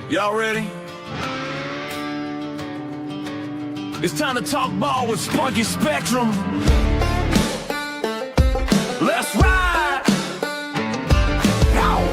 Y'all ready? It's time to talk ball with Spunky Spectrum. Let's ride! Ow.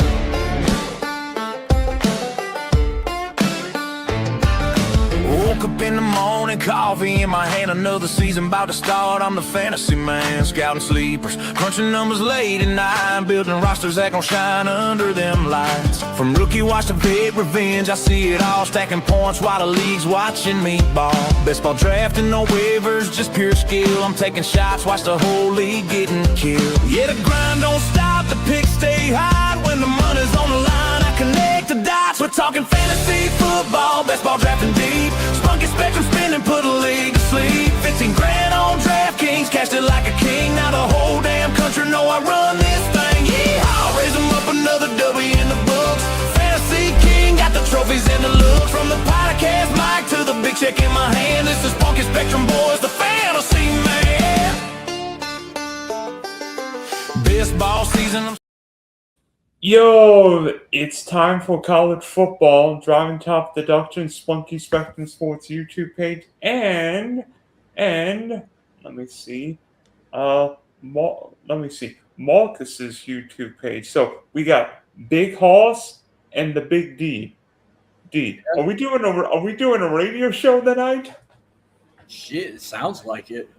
Woke up in the morning, coffee in my hand, another season about to start. I'm the fantasy man, scouting sleepers, crunching numbers late at night, building rosters that gon' shine under them lights. From rookie watch to big revenge, I see it all, stacking points while the league's watching me ball. Best ball drafting, no waivers, just pure skill. I'm taking shots, watch the whole league getting killed. Yeah, the grind don't stop, the picks stay high. When the money's on the line, I connect the dots. We're talking fantasy football, best ball drafting deep. Spunky Spectrum spinning, put a league to sleep. 15 grand on DraftKings, cashed it like a king. Now the whole damn country know I run this thing. Yeehaw, raise them up, another W in the books. Fantasy king, got the trophies and the looks. From the podcast mic to the big check in my hand, this is Spunky Spectrum boys, the fantasy man. Best ball season. Yo, it's time for college football. Driving Top Deduction, Spunky Spectrum Sports YouTube page, and let me see, Marcus's YouTube page. So we got Big Hoss and the Big D. Are we doing a radio show tonight? Shit, it sounds like it.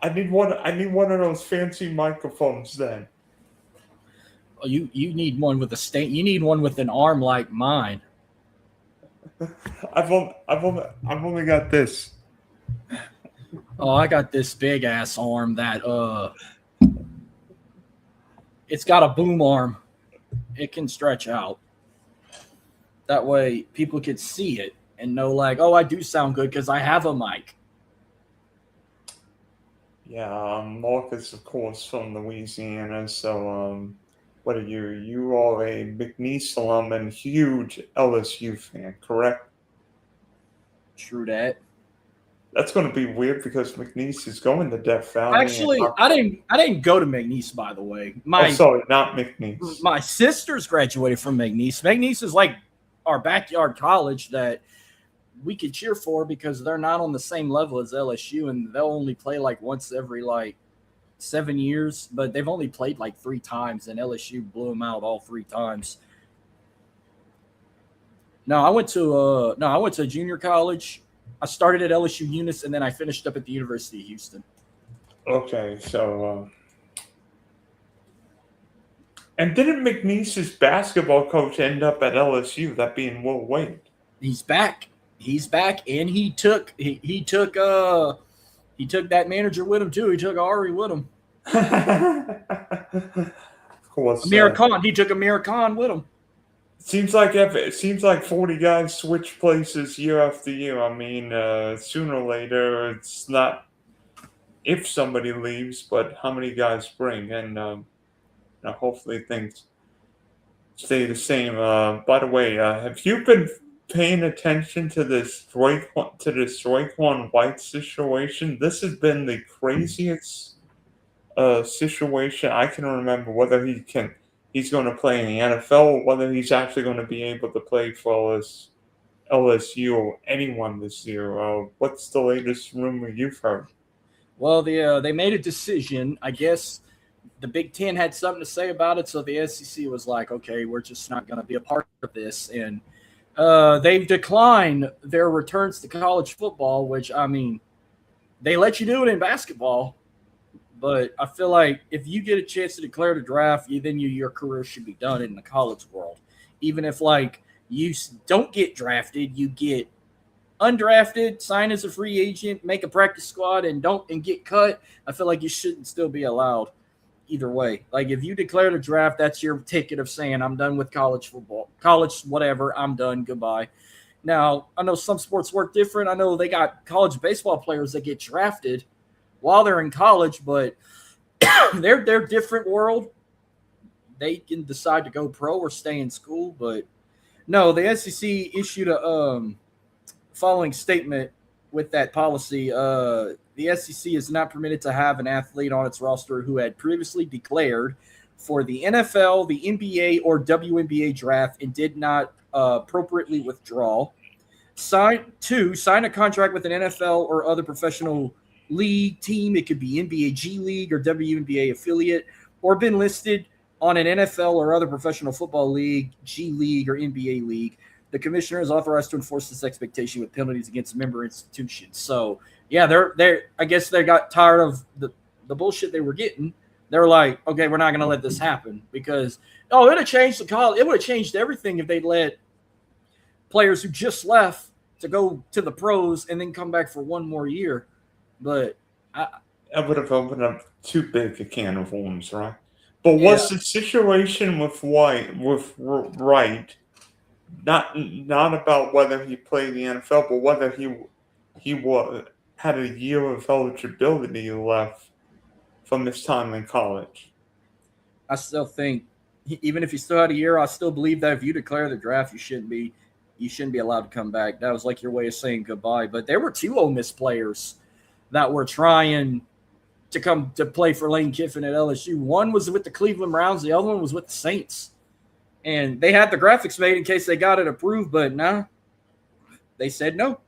I need one of those fancy microphones then. You need one with a stand. You need one with an arm like mine. I've only got this. Oh, I got this big ass arm that it's got a boom arm. It can stretch out. That way people can see it and know, like, oh, I do sound good because I have a mic. Yeah, Marcus, of course, from Louisiana. So, what are you? You are a McNeese alum and huge LSU fan, correct? True that. That's going to be weird because McNeese is going to Death Valley. Actually, I didn't go to McNeese, by the way. Sorry, not McNeese. My sisters graduated from McNeese. McNeese is like our backyard college that we could cheer for because they're not on the same level as LSU, and they'll only play like once every 7 years, but they've only played like 3 times, and LSU blew them out all 3 times. I went to junior college. I started at LSU Eunice, and then I finished up at the University of Houston. Okay, so and didn't McNeese's basketball coach end up at LSU? That being Will Wade. He's back, and he took that manager with him too. He took Ari with him. Of course, Amir Khan. He took Amir Khan with him. Seems like 40 guys switch places year after year. I mean, sooner or later, it's not if somebody leaves, but how many guys bring, and hopefully things stay the same. By the way, have you been paying attention to this Raekwon White situation? This has been the craziest situation I can remember. Whether he's going to play in the NFL, or whether he's actually going to be able to play for LSU or anyone this year. What's the latest rumor you've heard? Well, they made a decision. I guess the Big Ten had something to say about it, so the SEC was like, okay, we're just not going to be a part of this. And they've declined their returns to college football, which, I mean, they let you do it in basketball. But I feel like if you get a chance to declare the draft, then your career should be done in the college world. Even if, you don't get drafted, you get undrafted, sign as a free agent, make a practice squad, and get cut, I feel like you shouldn't still be allowed either way. Like, if you declare the draft, that's your ticket of saying, I'm done with college football. College, whatever, I'm done, goodbye. Now, I know some sports work different. I know they got college baseball players that get drafted while they're in college, but they're different world. They can decide to go pro or stay in school, but no, the SEC issued a following statement with that policy. The SEC is not permitted to have an athlete on its roster who had previously declared for the NFL, the NBA, or WNBA draft and did not appropriately withdraw. Sign a contract with an NFL or other professional league team. It could be NBA G League or WNBA affiliate, or been listed on an NFL or other professional football league, G League, or NBA league. The commissioner is authorized to enforce this expectation with penalties against member institutions. So, yeah, I guess they got tired of the bullshit they were getting. They were like, okay, we're not going to let this happen because, it would have changed the college. It would have changed everything if they'd let players who just left to go to the pros and then come back for one more year. But that would have opened up too big a can of worms, right? But was the situation with Wright not about whether he played the NFL, but whether he had a year of eligibility left from his time in college? I still think, even if you still had a year, I still believe that if you declare the draft, you shouldn't be allowed to come back. That was like your way of saying goodbye. But there were 2 Ole Miss players that were trying to come to play for Lane Kiffin at LSU. One was with the Cleveland Browns. The other one was with the Saints. And they had the graphics made in case they got it approved, but no, they said no.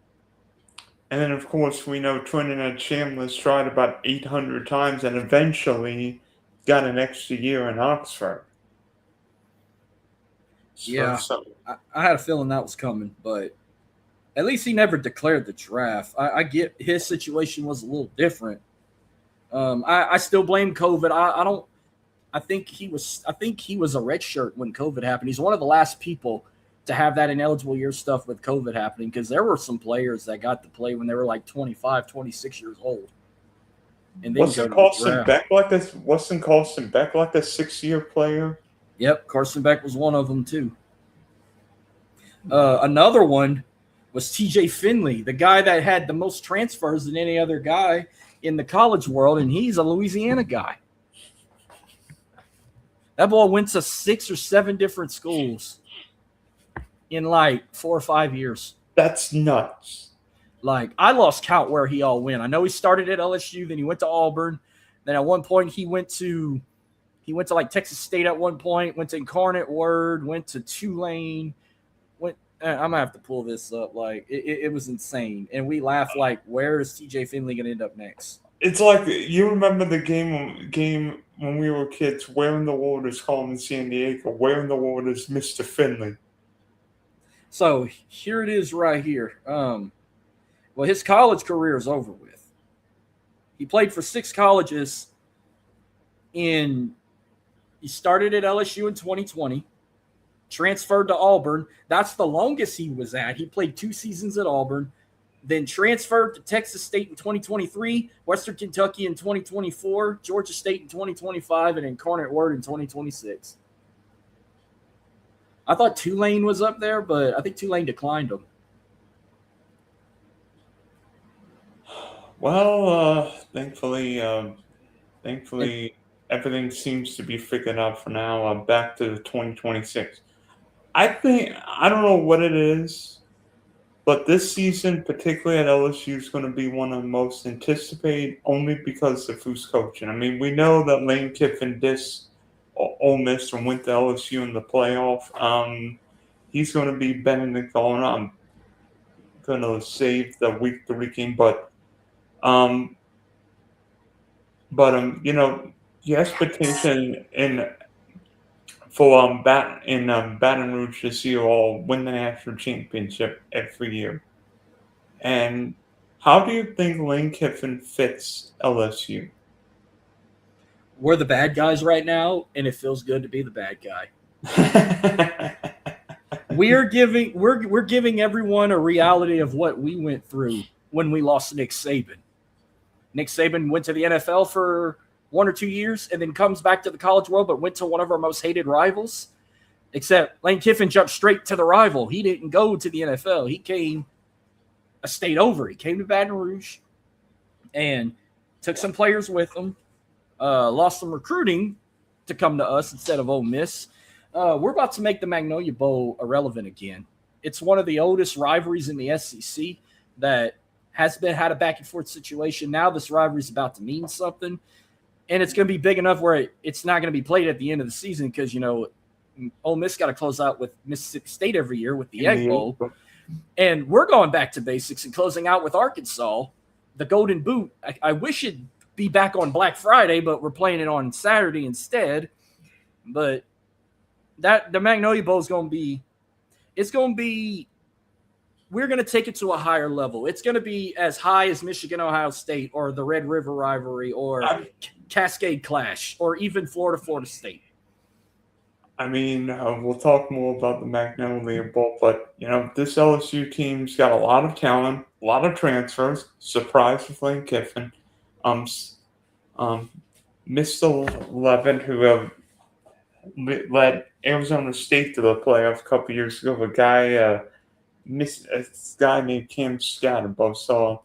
And then, of course, we know Trinidad Chambliss tried about 800 times and eventually got an extra year in Oxford. I had a feeling that was coming, but at least he never declared the draft. I get his situation was a little different. I still blame COVID. I think he was a redshirt when COVID happened. He's one of the last people to have that ineligible year stuff with COVID happening, because there were some players that got to play when they were like 25, 26 years old. And wasn't Carson Beck like a 6-year player? Yep, Carson Beck was one of them too. Another one was TJ Finley, the guy that had the most transfers than any other guy in the college world, and he's a Louisiana guy. That boy went to 6 or 7 different schools in like 4 or 5 years. That's nuts. Like, I lost count where he all went. I know he started at LSU, then he went to Auburn. Then at one point he went to like Texas State at one point, went to Incarnate Word, went to Tulane. I'm going to have to pull this up. Like, it was insane. And we laughed like, where is TJ Finley going to end up next? It's like, you remember the game when we were kids, Where in the World is Carmen Sandiego? Where in the World is Mr. Finley? So here it is right here. Well, his college career is over with. He played for 6 colleges. He started at LSU in 2020, transferred to Auburn. That's the longest he was at. He played 2 seasons at Auburn, then transferred to Texas State in 2023, Western Kentucky in 2024, Georgia State in 2025, and Incarnate Word in 2026. I thought Tulane was up there, but I think Tulane declined him. Well, thankfully, everything seems to be figured out for now. Back to 2026. I don't know what it is, but this season, particularly at LSU, is going to be one of the most anticipated only because of who's coaching. I mean, we know that Lane Kiffin dissed Ole Miss and went to LSU in the playoff. He's going to be Benedict going on. Going to save the Week 3 game, but the expectation for Baton Rouge to see you all win the national championship every year. And how do you think Lane Kiffin fits LSU? We're the bad guys right now, and it feels good to be the bad guy. we're giving everyone a reality of what we went through when we lost Nick Saban. Nick Saban went to the NFL for 1 or 2 years and then comes back to the college world, but went to one of our most hated rivals. Except Lane Kiffin jumped straight to the rival. He didn't go to the NFL. He came a state over. He came to Baton Rouge and took some players with him. Lost some recruiting to come to us instead of Ole Miss. We're about to make the Magnolia Bowl irrelevant again. It's one of the oldest rivalries in the SEC that has had a back and forth situation. Now this rivalry is about to mean something. and it's going to be big enough where it's not going to be played at the end of the season because, Ole Miss got to close out with Mississippi State every year with the Egg Bowl. And we're going back to basics and closing out with Arkansas, the Golden Boot. I wish it'd be back on Black Friday, but we're playing it on Saturday instead. But the Magnolia Bowl is going to be we're going to take it to a higher level. It's going to be as high as Michigan, Ohio State, or the Red River rivalry, or Cascade Clash, or even Florida State. I mean, we'll talk more about the Magnolia Bowl, but, this LSU team's got a lot of talent, a lot of transfers. Surprise with Lane Kiffin. Mr. Levin, who led Arizona State to the playoff a couple years ago, a guy named Cam Scatterbo. So,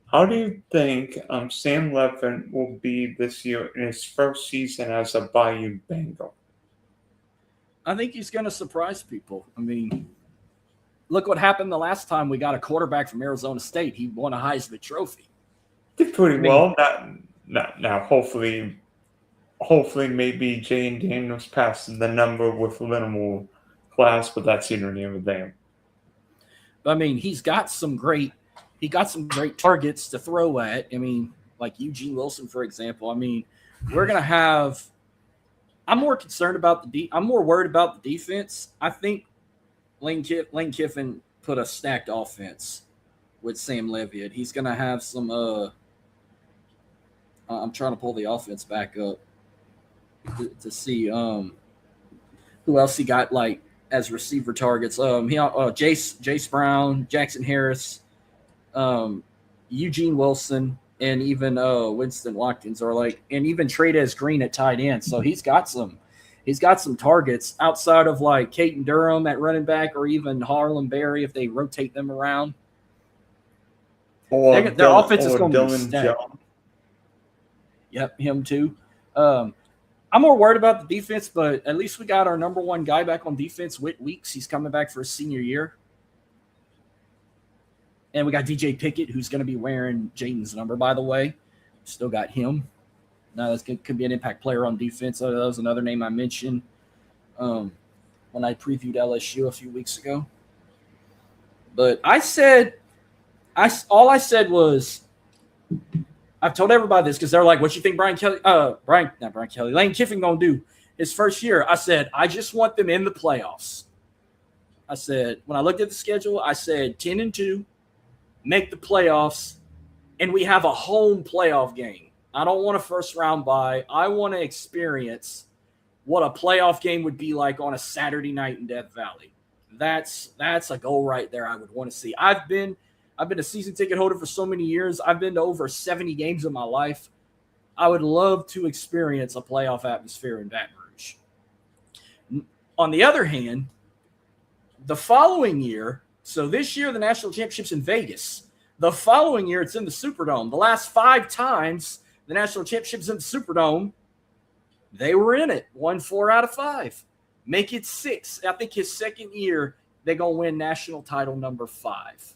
how do you think Sam Levin will be this year in his first season as a Bayou Bengal? I think he's going to surprise people. I mean, look what happened the last time we got a quarterback from Arizona State. He won a Heisman Trophy. Did pretty well. Now, hopefully, maybe Jane Daniels passes the number with a little more class, but that's either near the damn. I mean, he got some great targets to throw at. I mean, like Eugene Wilson, for example. I mean, we're going to have. I'm more concerned about I'm more worried about the defense. I think Lane Kiffin put a stacked offense with Sam Levitt. He's going to have some. I'm trying to pull the offense back up to see who else he got like as receiver targets. Jace Brown, Jackson Harris, Eugene Wilson. And even Winston Watkins and even Trades Green at tight end. So he's got some targets outside of like Caden Durham at running back or even Harlan Berry if they rotate them around. Their offense is going to be stacked. Yep, him too. I'm more worried about the defense, but at least we got our number one guy back on defense, Whit Weeks. He's coming back for his senior year. And we got DJ Pickett, who's going to be wearing Jaden's number, by the way. Still got him. Now, that could be an impact player on defense. That was another name I mentioned when I previewed LSU a few weeks ago. But all I said was, I've told everybody this because they're like, what you think Lane Kiffin going to do his first year? I said, I just want them in the playoffs. I said, when I looked at the schedule, I said 10-2. Make the playoffs, and we have a home playoff game. I don't want a first round bye. I want to experience what a playoff game would be like on a Saturday night in Death Valley. That's a goal right there I would want to see. I've been a season ticket holder for so many years. I've been to over 70 games in my life. I would love to experience a playoff atmosphere in Baton Rouge. On the other hand, the following year, so this year, the national championship's in Vegas. The following year, it's in the Superdome. The last 5 times the national championship's in the Superdome, they were in it. Won 4 out of 5. Make it 6. I think his second year, they're going to win national title number 5.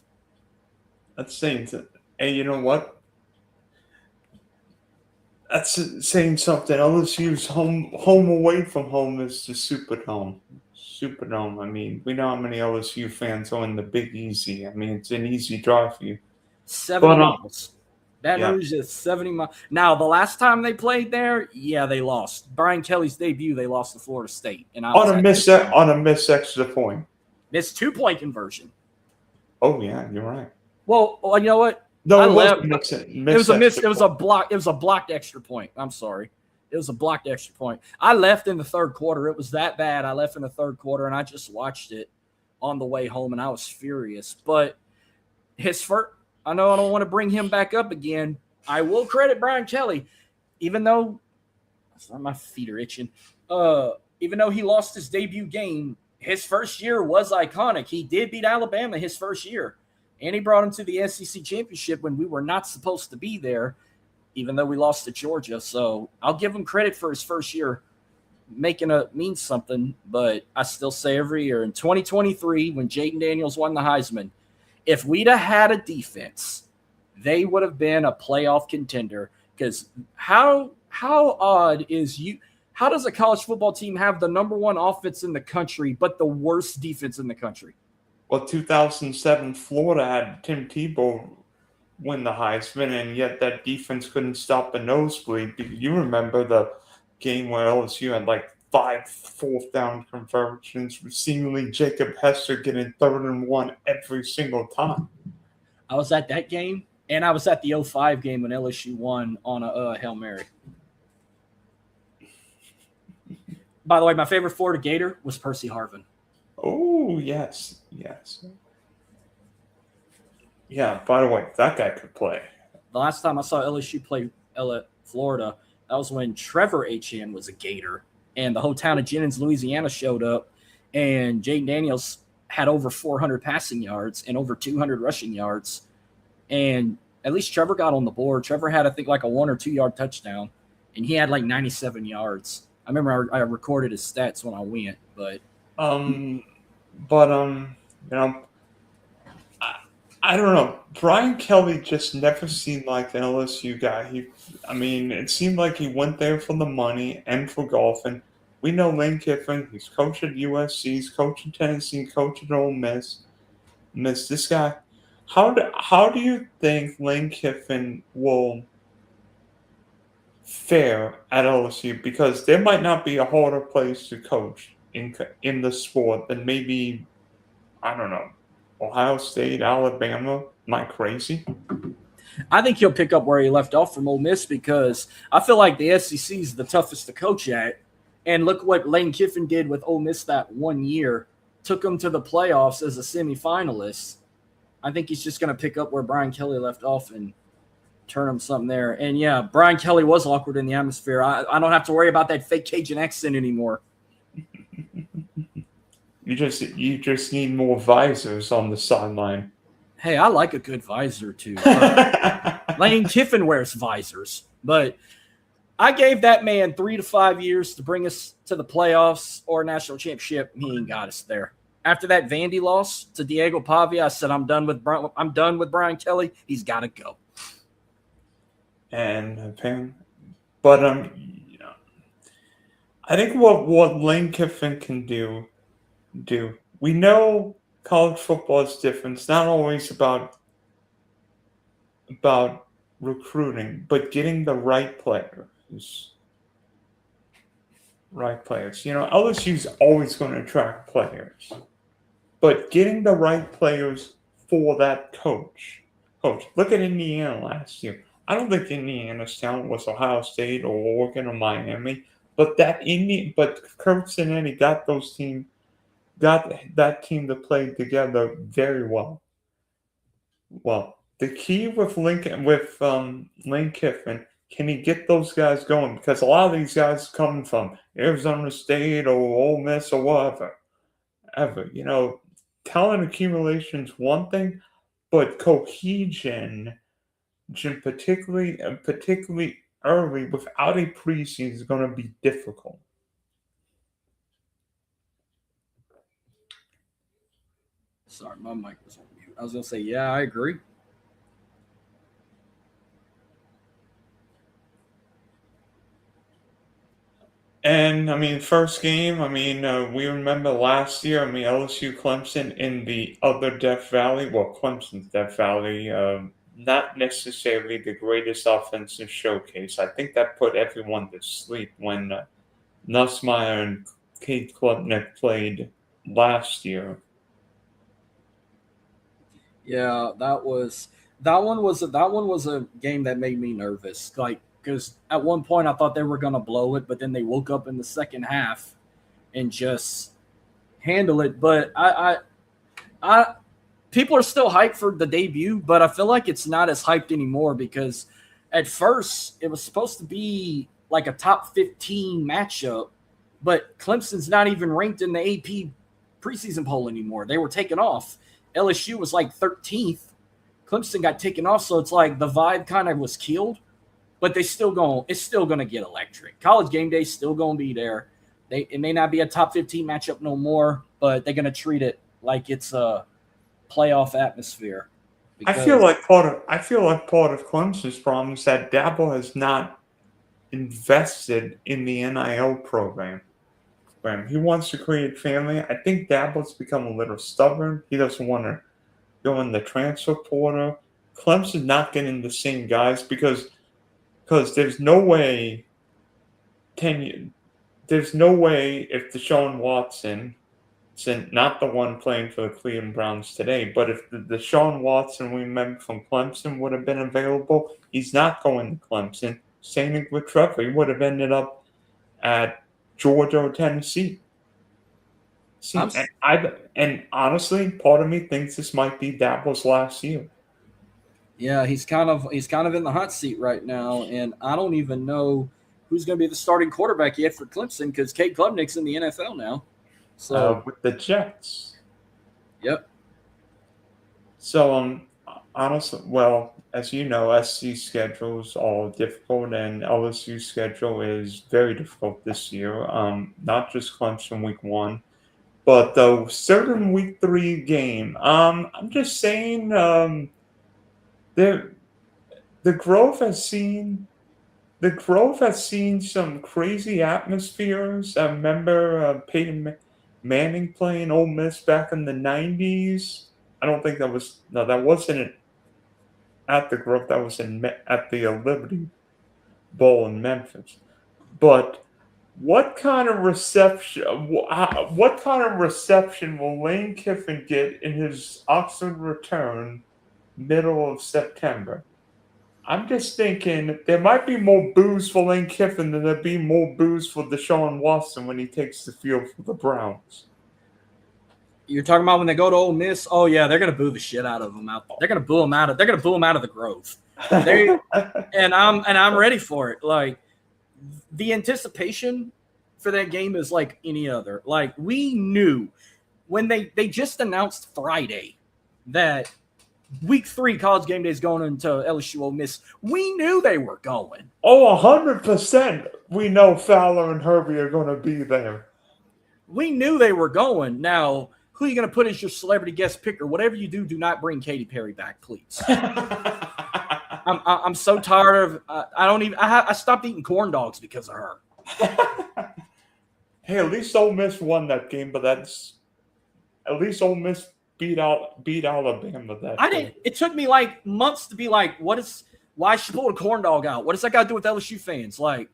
That's saying something. And you know what? That's saying something. LSU's home away from home is the Superdome. Superdome. I mean, we know how many LSU fans are in the Big Easy. I mean, it's an easy drive for you. 70 miles. Baton Rouge is 70 miles. Now, the last time they played there, yeah, they lost. Brian Kelly's debut, they lost to Florida State. And on a missed extra point. Missed 2-point conversion. Oh yeah, you're right. Well, you know what? No, it was a blocked extra point. I'm sorry. It was a blocked extra point. I left in the third quarter. It was that bad. I left in the third quarter, and I just watched it on the way home, and I was furious. But his first, I know I don't want to bring him back up again. I will credit Brian Kelly, even though my feet are itching. Even though he lost his debut game, his first year was iconic. He did beat Alabama his first year, and he brought him to the SEC championship when we were not supposed to be there, even though we lost to Georgia. So I'll give him credit for his first year making it mean something, but I still say every year in 2023, when Jaden Daniels won the Heisman, if we'd have had a defense, they would have been a playoff contender. Because how how odd is you? How does a college football team have the number one offense in the country but the worst defense in the country? Well, 2007 Florida had Tim Tebow win the Heisman, and yet that defense couldn't stop a nosebleed. You remember the game where LSU had like 5 fourth down conversions, with seemingly Jacob Hester getting 3rd and 1 every single time. I was at that game, and I was at the 05 game when LSU won on a Hail Mary. By the way, my favorite Florida Gator was Percy Harvin. Oh, yes. Yeah, by the way, that guy could play. The last time I saw LSU play Florida, that was when Trevor Etienne was a Gator, and the whole town of Jennings, Louisiana showed up, and Jaden Daniels had over 400 passing yards and over 200 rushing yards, and at least Trevor got on the board. Trevor had, I think, like a 1 or 2 yard touchdown, and he had like 97 yards. I remember I recorded his stats when I went, but you know, I don't know. Brian Kelly just never seemed like an LSU guy. It seemed like he went there for the money and for golf. And we know Lane Kiffin. He's coached at USC. He's coached at Tennessee. Coached at Ole Miss. This guy. How do you think Lane Kiffin will fare at LSU? Because there might not be a harder place to coach in the sport than maybe, I don't know, Ohio State, Alabama. Am I crazy? I think he'll pick up where he left off from Ole Miss, because I feel like the SEC is the toughest to coach at. And look what Lane Kiffin did with Ole Miss that 1 year. Took them to the playoffs as a semifinalist. I think he's just going to pick up where Brian Kelly left off and turn him something there. And, yeah, Brian Kelly was awkward in the atmosphere. I don't have to worry about that fake Cajun accent anymore. You just need more visors on the sideline. Hey, I like a good visor too. Lane Kiffin wears visors, but I gave that man 3 to 5 years to bring us to the playoffs or a national championship. He ain't got us there. After that Vandy loss to Diego Pavia, I said I'm done with Brian Kelly. He's got to go. I think what Lane Kiffin can do. We know college football is different. It's not always about recruiting, but getting the right players. LSU's always going to attract players, but getting the right players for that coach. Look at Indiana last year. I don't think Indiana's talent was Ohio State or Oregon or Miami, but Kurt Cinetti got that team to play together very well. Well, the key with Lane Kiffin, can he get those guys going? Because a lot of these guys coming from Arizona State or Ole Miss or whatever. Talent accumulation is one thing, but cohesion, particularly early without a preseason, is going to be difficult. Sorry, my mic was on mute. I was going to say, yeah, I agree. And, first game, we remember last year, LSU Clemson in the other Death Valley. Well, Clemson's Death Valley, not necessarily the greatest offensive showcase. I think that put everyone to sleep when Nussmeier and Kate Klubnik played last year. Yeah, that one was a game that made me nervous. Because at one point I thought they were going to blow it, but then they woke up in the second half and just handle it. But I people are still hyped for the debut, but I feel like it's not as hyped anymore, because at first it was supposed to be like a top 15 matchup, but Clemson's not even ranked in the AP preseason poll anymore. They were taken off. LSU was like 13th. Clemson got taken off, so it's like the vibe kind of was killed. But it's still going to get electric. College game day is still going to be there. It may not be a top 15 matchup no more, but they're going to treat it like it's a playoff atmosphere. I feel like part of Clemson's problem is that Dabo has not invested in the NIL program. He wants to create family. I think Dabo's become a little stubborn. He doesn't want to go in the transfer portal. Clemson's not getting the same guys because there's no way there's no way if Deshaun Watson, not the one playing for the Cleveland Browns today, but if the Deshaun Watson we remember from Clemson would have been available, he's not going to Clemson. Same thing with Trevor. He would have ended up at Georgia or Tennessee. See, and honestly, part of me thinks this might be Dabo's last year. Yeah, he's kind of in the hot seat right now, and I don't even know who's going to be the starting quarterback yet for Clemson because Cade Klubnik's in the NFL now. So with the Jets. Yep. So honestly, well, as you know, SC schedules are difficult, and LSU schedule is very difficult this year. Not just Clemson week 1, but the certain week 3 game. I'm just saying, the Grove has seen some crazy atmospheres. I remember Peyton Manning playing Ole Miss back in the 90s. I don't think that wasn't at the Grove. That was at the Liberty Bowl in Memphis. But what kind of reception will Lane Kiffin get in his Oxford return middle of September? I'm just thinking there might be more boos for Lane Kiffin than there'd be more boos for Deshaun Watson when he takes the field for the Browns. You're talking about when they go to Ole Miss? Oh yeah, they're gonna boo the shit out of them out. They're gonna boo them out of the Grove. And I'm ready for it. Like the anticipation for that game is like any other. Like we knew when they just announced Friday that week 3 college game day is going into LSU Ole Miss. We knew they were going. Oh, 100%. We know Fowler and Herbie are going to be there. We knew they were going. Now, who are you going to put as your celebrity guest picker? Whatever you do not bring Katy Perry back, please. I'm so tired of. I stopped eating corn dogs because of her. Hey, at least Ole Miss won that game, but at least Ole Miss beat Alabama that game. It took me like months to be like, why she pulled a corn dog out? What does that got to do with LSU fans? Like,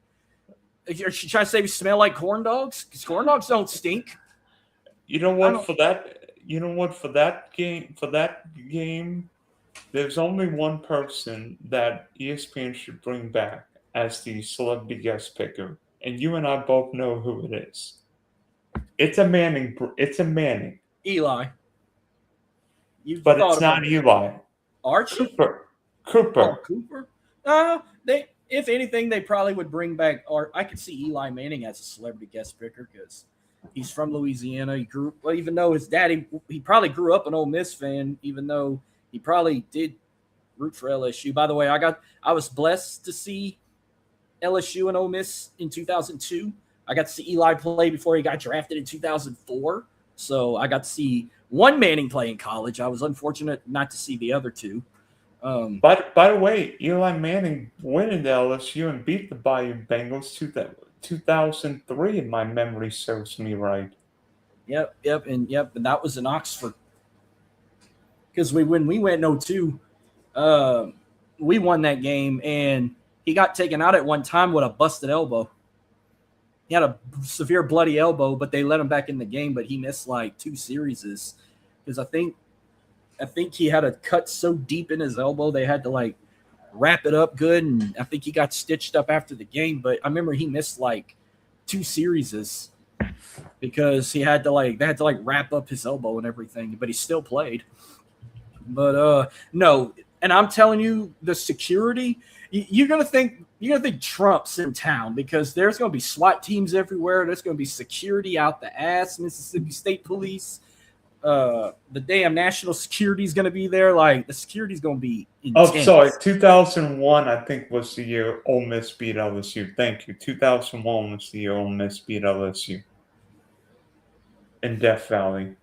are she trying to say we smell like corn dogs? Because corn dogs don't stink. You know what? For that game, there's only one person that ESPN should bring back as the celebrity guest picker, and you and I both know who it is. It's a Manning. Eli. But it's not Eli. Archie? Cooper. Oh, Cooper? If anything, they probably would bring back. Or I could see Eli Manning as a celebrity guest picker because he's from Louisiana. Even though his daddy, he probably grew up an Ole Miss fan, even though he probably did root for LSU. By the way, I was blessed to see LSU and Ole Miss in 2002. I got to see Eli play before he got drafted in 2004. So I got to see one Manning play in college. I was unfortunate not to see the other two. By the way, Eli Manning went into LSU and beat the Bayou Bengals 2003, if my memory serves me right. Yep, and that was in Oxford. Because when we went in 02, we won that game, and he got taken out at one time with a busted elbow. He had a severe bloody elbow, but they let him back in the game, but he missed like 2 series because I think he had a cut so deep in his elbow they had to like wrap it up good, and I think he got stitched up after the game. But I remember he missed like 2 series because they had to wrap up his elbow and everything, but he still played. But no, and I'm telling you, the security, you're gonna think Trump's in town because there's gonna be SWAT teams everywhere. There's gonna be security out the ass. Mississippi State Police, the damn national security is gonna be there. Like the security's gonna be intense. Oh, sorry, 2001 I think was the year Ole Miss beat LSU. Thank you. 2001 was the year Ole Miss beat LSU in Death Valley.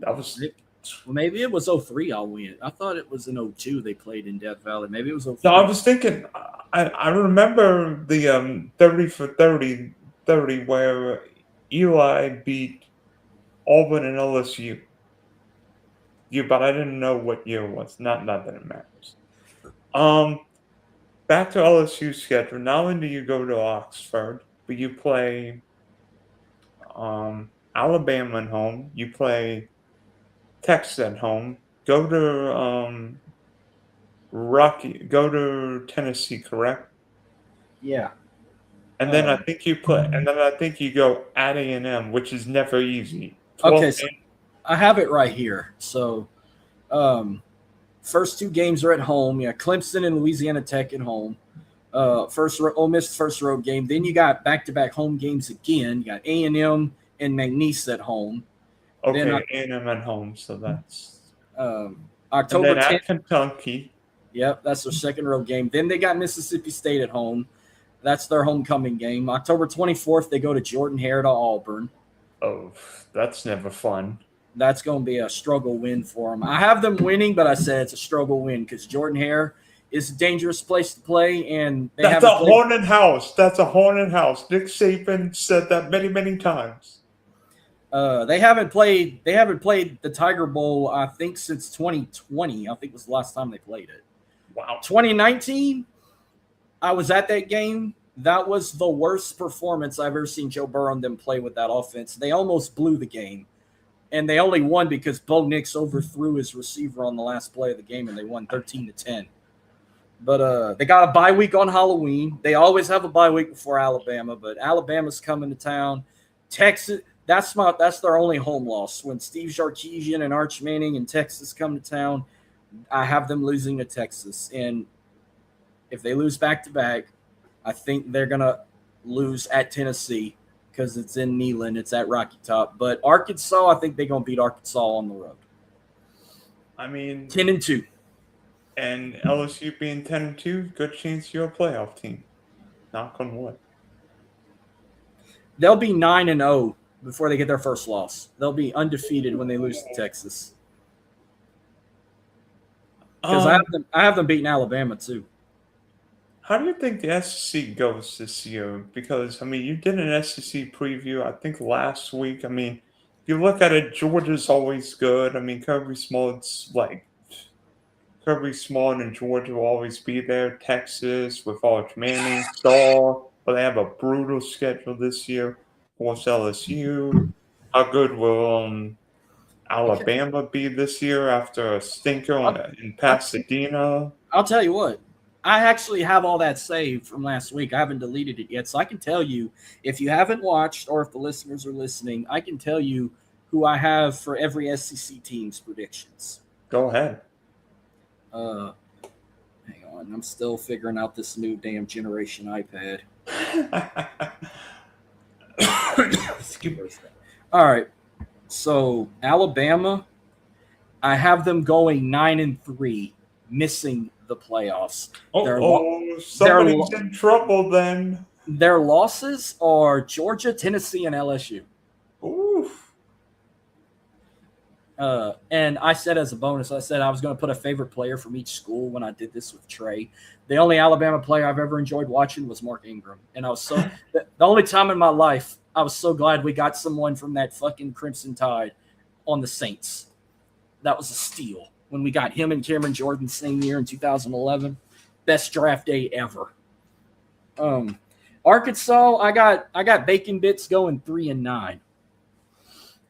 That was Well, maybe it was '03 I went. I thought it was in '02 they played in Death Valley. Maybe it was '03. No, I was thinking. I remember the 30 for 30 where Eli beat Auburn and LSU. But I didn't know what year it was. Not that it matters. Back to LSU's schedule. Not only do you go to Oxford, but you play Alabama at home. You play Texas at home. Go to go to Tennessee, correct? Yeah. And then I think you go at A&M, which is never easy. Okay, so I have it right here. So, first two games are at home. Yeah, Clemson and Louisiana Tech at home. Ole Miss first road game. Then you got back-to-back home games again. You got A&M and McNeese at home. Okay, then A&M at home, so that's October and then 10th. at Kentucky. Yep, that's their second road game. Then they got Mississippi State at home. That's their homecoming game. October 24th, they go to Jordan-Hare to Auburn. Oh, that's never fun. That's going to be a struggle win for them. I have them winning, but I said it's a struggle win because Jordan-Hare is a dangerous place to play, and That's a haunted house. That's a haunted house. Nick Saban said that many, many times. They haven't played the Tiger Bowl, I think, since 2020. I think was the last time they played it. Wow. 2019, I was at that game. That was the worst performance I've ever seen Joe Burrow and them play with that offense. They almost blew the game, and they only won because Bo Nix overthrew his receiver on the last play of the game, and they won 13-10. But they got a bye week on Halloween. They always have a bye week before Alabama, but Alabama's coming to town. Texas, that's their only home loss. When Steve Sarkisian and Arch Manning and Texas come to town, I have them losing to Texas. And if they lose back-to-back, I think they're going to lose at Tennessee because it's in Neyland. It's at Rocky Top. But Arkansas, I think they're going to beat Arkansas on the road. I mean, 10-2. And LSU being 10-2, good chance you're a playoff team. Knock on wood. They'll be 9-0 before they get their first loss. They'll be undefeated when they lose to Texas. Because I have them beating Alabama too. How do you think the SEC goes this year? Because, I mean, you did an SEC preview, I think, last week. I mean, if you look at it, Georgia's always good. I mean, Kirby Smart and Georgia will always be there. Texas with Arch Manning, Star, but they have a brutal schedule this year. Of course, LSU. How good will Alabama be this year after a stinker in Pasadena? I'll tell you what. I actually have all that saved from last week. I haven't deleted it yet. So I can tell you, if you haven't watched or if the listeners are listening, I can tell you who I have for every SEC team's predictions. Go ahead. Hang on. I'm still figuring out this new damn generation iPad. Excuse me. All right. So Alabama, I have them going 9-3, missing the playoffs. Somebody's in trouble then. Their losses are Georgia, Tennessee, and LSU. Oof. And I said as a bonus, I said I was going to put a favorite player from each school when I did this with Trey. The only Alabama player I've ever enjoyed watching was Mark Ingram. And I was so the only time in my life I was so glad we got someone from that fucking Crimson Tide on the Saints. That was a steal when we got him and Cameron Jordan same year in 2011. Best draft day ever. Arkansas, I got Bacon Bits going 3-9.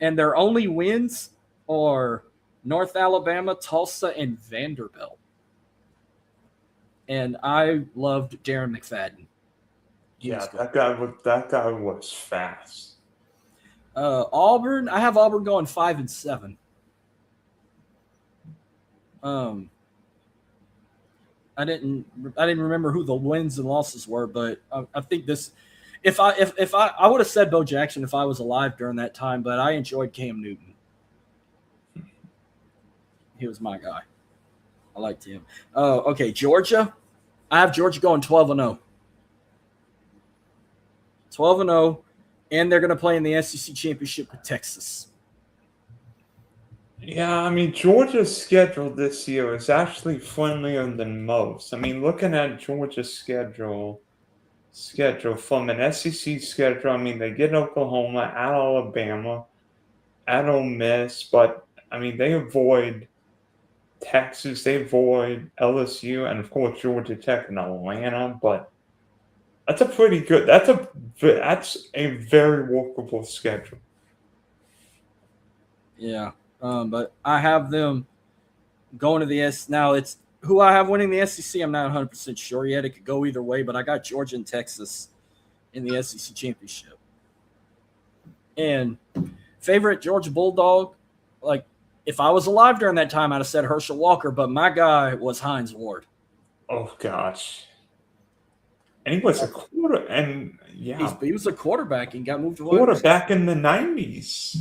And their only wins are North Alabama, Tulsa, and Vanderbilt. And I loved Darren McFadden. Yeah, that guy was fast. Auburn, I have Auburn going 5-7. I didn't remember who the wins and losses were, but I think this. If I would have said Bo Jackson if I was alive during that time, but I enjoyed Cam Newton. He was my guy. I liked him. Okay, Georgia. I have Georgia going 12-0. 12-0, and they're going to play in the SEC championship with Texas. Yeah, I mean, Georgia's schedule this year is actually friendlier than most. I mean, looking at Georgia's schedule from an SEC schedule, I mean, they get Oklahoma, at Alabama, at Ole Miss, but I mean, they avoid Texas, they avoid LSU, and of course Georgia Tech and Atlanta. But that's a pretty good. That's a very workable schedule. Yeah. But I have them going to the S. Now it's who I have winning the SEC. I'm not 100% sure yet. It could go either way, but I got Georgia and Texas in the SEC championship. And favorite Georgia Bulldog, like if I was alive during that time, I'd have said Herschel Walker, but my guy was Hines Ward. Oh gosh, and he was a quarter, and yeah, He was a quarterback and got moved to quarterback in the '90s.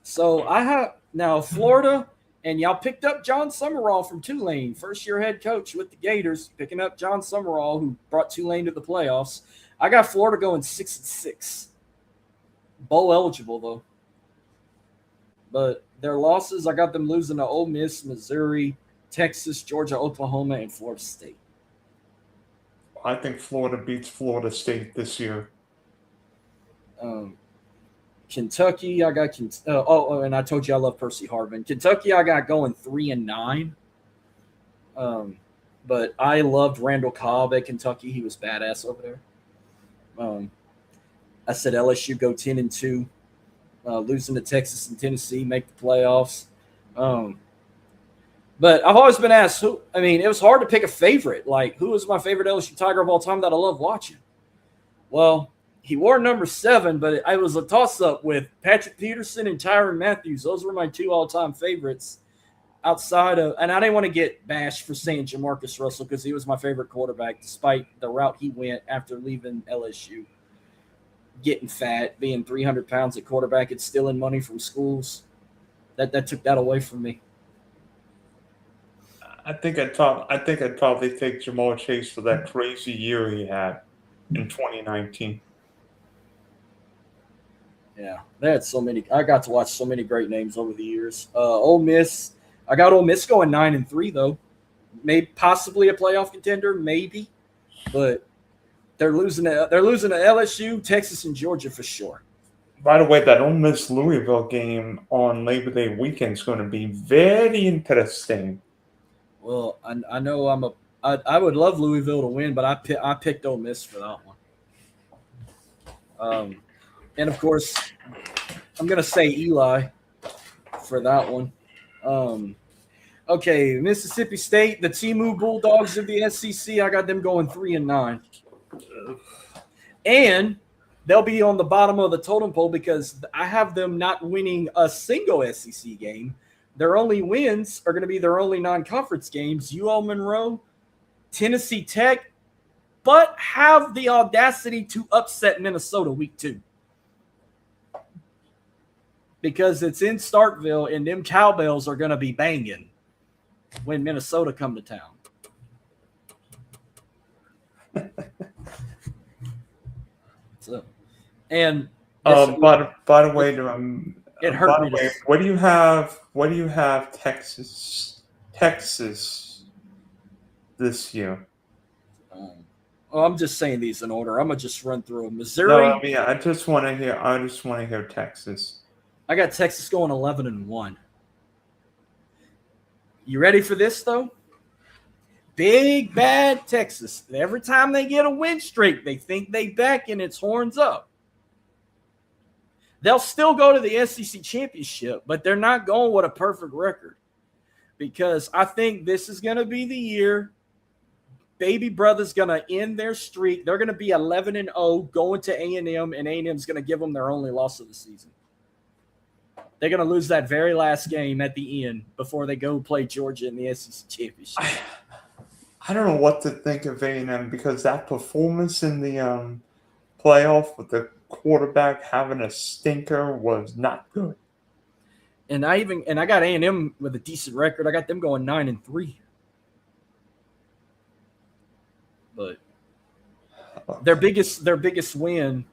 So I have now Florida, and y'all picked up John Summerall from Tulane, first year head coach with the Gators, picking up John Summerall, who brought Tulane to the playoffs. I got Florida going 6-6. Bowl eligible though. But their losses, I got them losing to Ole Miss, Missouri, Texas, Georgia, Oklahoma, and Florida State. I think Florida beats Florida State this year. Kentucky, I got and I told you I love Percy Harvin. Kentucky, I got going 3-9. But I loved Randall Cobb at Kentucky. He was badass over there. I said LSU go 10-2, losing to Texas and Tennessee, make the playoffs. But I've always been asked who. I mean, it was hard to pick a favorite. Like, who is my favorite LSU Tiger of all time that I love watching? Well, he wore number 7, but I was a toss-up with Patrick Peterson and Tyrann Matthews. Those were my 2 all-time favorites outside of – and I didn't want to get bashed for saying Jamarcus Russell because he was my favorite quarterback despite the route he went after leaving LSU. Getting fat, being 300 pounds at quarterback, and stealing money from schools. That took that away from me. I think I'd probably take Jamal Chase for that crazy year he had in 2019. Yeah, they had so many. I got to watch so many great names over the years. Ole Miss, I got Ole Miss going 9-3 though. Maybe possibly a playoff contender, maybe, but they're losing to LSU, Texas, and Georgia for sure. By the way, that Ole Miss Louisville game on Labor Day weekend is going to be very interesting. Well, I know I would love Louisville to win, but I picked Ole Miss for that one. And of course, I'm gonna say Eli for that one. Okay, Mississippi State, the Temu Bulldogs of the SEC. I got them going 3-9, and they'll be on the bottom of the totem pole because I have them not winning a single SEC game. Their only wins are going to be their only non-conference games, UL Monroe, Tennessee Tech, but have the audacity to upset Minnesota week 2. Because it's in Starkville and them cowbells are going to be banging when Minnesota come to town. So, and by the way, it hurt me. What do you have Texas this year? I'm just saying these in order. I'm gonna just run through them. Missouri. No, I mean I just want to hear Texas. I got Texas going 11-1. You ready for this though? Big bad Texas. Every time they get a win streak, they think they back and it's horns up. They'll still go to the SEC championship, but they're not going with a perfect record because I think this is going to be the year Baby Brother's going to end their streak. They're going to be 11-0 going to A&M, and A&M's going to give them their only loss of the season. They're going to lose that very last game at the end before they go play Georgia in the SEC championship. I don't know what to think of A&M because that performance in the playoff with the quarterback having a stinker was not good. And I got A&M with a decent record. I got them going 9-3. But their biggest win.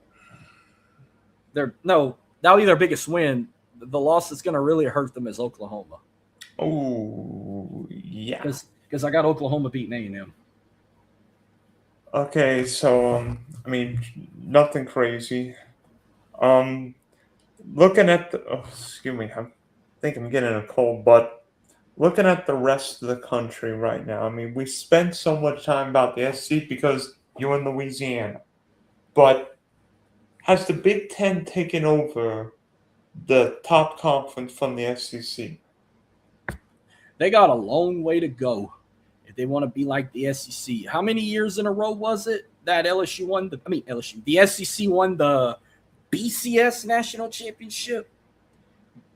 That'll be their biggest win. the loss that's going to really hurt them is Oklahoma. Oh, yeah. Because I got Oklahoma beating A&M. Okay, so I mean, nothing crazy. Looking at excuse me, I think I'm getting a cold, but looking at the rest of the country right now, I mean, we spent so much time about the SEC because you're in Louisiana, but has the Big Ten taken over the top conference from the SEC? They got a long way to go if they want to be like the SEC. How many years in a row was it that LSU won the SEC won the BCS national championship?